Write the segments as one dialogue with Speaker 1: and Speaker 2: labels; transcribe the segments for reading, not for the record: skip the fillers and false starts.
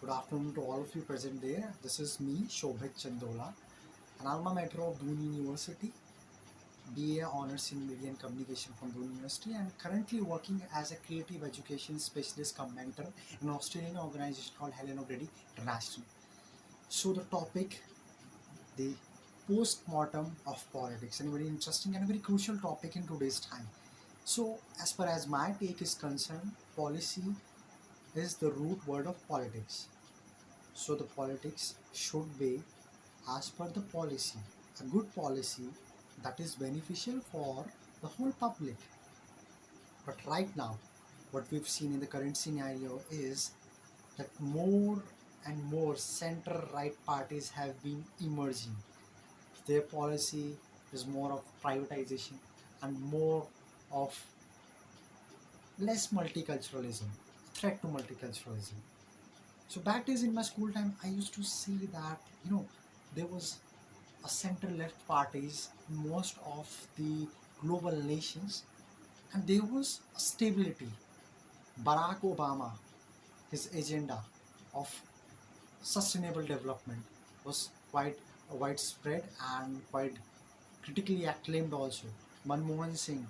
Speaker 1: Good afternoon to all of you present there. This is me, Shobhit Chandola, an alma mater of Doon University, BA Honours in Media and Communication from Doon University, and currently working as a creative education specialist cum mentor in an Australian organization called Helen O'Grady International. So the topic, the postmortem of politics, and a very interesting and a very crucial topic in today's time. So as far as my take is concerned, policy is the root word of politics. So the politics should be as per the policy, a good policy that is beneficial for the whole public. But right now, what we've seen in the current scenario is that more and more center right parties have been emerging. Their policy is more of privatization and more of less multiculturalism, threat to multiculturalism. So back days in my school time, I used to see that there was a center-left parties in most of the global nations, and there was a stability. Barack Obama, his agenda of sustainable development was quite widespread and quite critically acclaimed also. Manmohan Singh,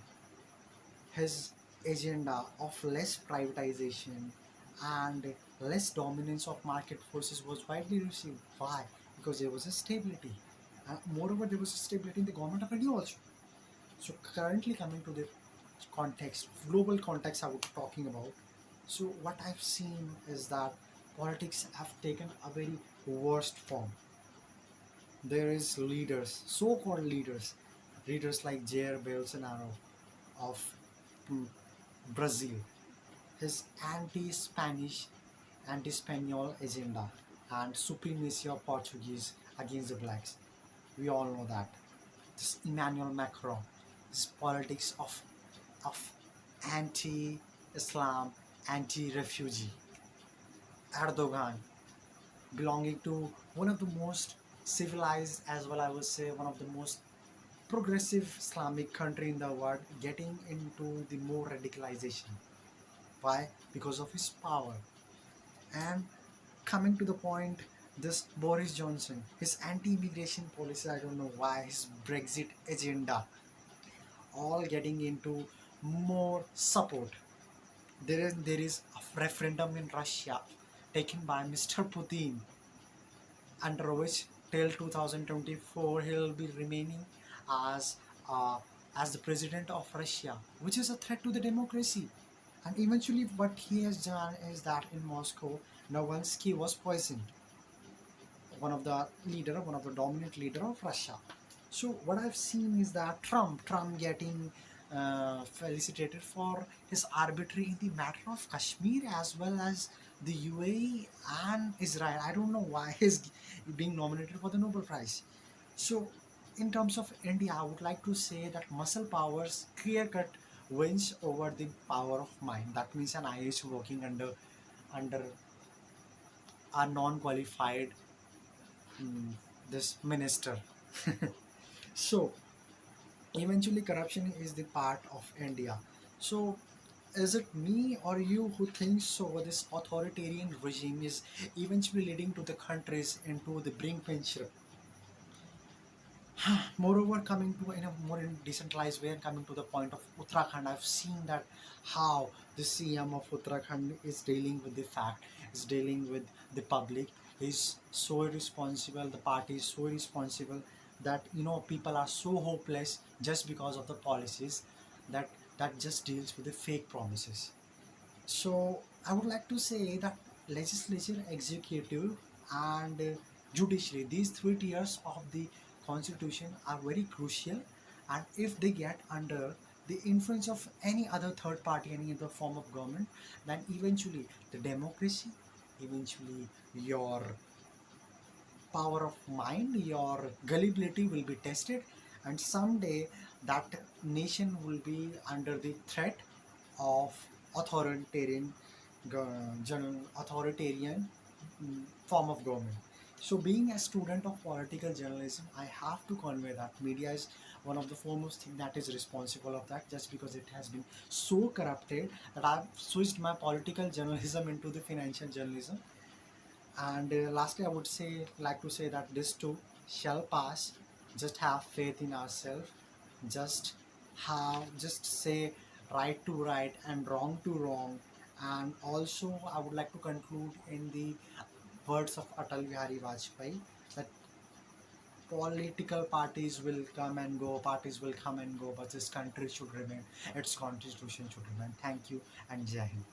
Speaker 1: his agenda of less privatization and less dominance of market forces was widely received. Why? Because there was a stability. And moreover, there was a stability in the government of India also. So currently coming to the context, global context I was talking about. So what I've seen is that politics have taken a very worst form. There is leaders, so-called leaders like Jair Bolsonaro of mm, Brazil, his anti-Spanish, anti-Spanish agenda and supremacy of Portuguese against the blacks. We all know that. This Emmanuel Macron, his politics of anti-Islam, anti-refugee. Erdogan, belonging to one of the most civilized, as well I would say one of the most progressive Islamic country in the world, getting into the more radicalization. Why? Because of his power. And coming to the point, this Boris Johnson, his anti-immigration policy, I don't know why, his Brexit agenda, all getting into more support. There is a referendum in Russia taken by Mr. Putin, under which till 2024 he'll be remaining as uh, as the president of Russia, which is a threat to the democracy. And eventually, what he has done is that in Moscow, Navalny was poisoned, one of the dominant leader of Russia. So what I've seen is that Trump getting felicitated for his arbitrary in the matter of Kashmir as well as the UAE and Israel. I don't know why he's being nominated for the Nobel Prize. So in terms of India, I would like to say that muscle powers clear cut wins over the power of mind. That means an IAS working under a non-qualified mm, this minister. So eventually corruption is the part of India. So is it me or you who thinks so this authoritarian regime is eventually leading to the countries into the brinkmanship? Moreover, coming to in a more decentralized way and coming to the point of Uttarakhand, I've seen that how the CM of Uttarakhand is dealing with the fact, is dealing with the public, is so irresponsible, the party is so irresponsible that people are so hopeless just because of the policies that just deals with the fake promises. So I would like to say that legislature, executive, and judiciary, these three tiers of the constitution are very crucial. And if they get under the influence of any other third party, any other form of government, then eventually the democracy, eventually your power of mind, your gullibility will be tested, and someday that nation will be under the threat of authoritarian authoritarian form of government. So being a student of political journalism, I have to convey that media is one of the foremost thing that is responsible of that, just because it has been so corrupted that I've switched my political journalism into the financial journalism. And lastly, I would say, like to say that this too shall pass. Just have faith in ourselves. Just say right to right and wrong to wrong. And also, I would like to conclude in the words of Atal Bihari Vajpayee that political parties will come and go, parties will come and go, but this country should remain, its constitution should remain. Thank you and Jai Hind.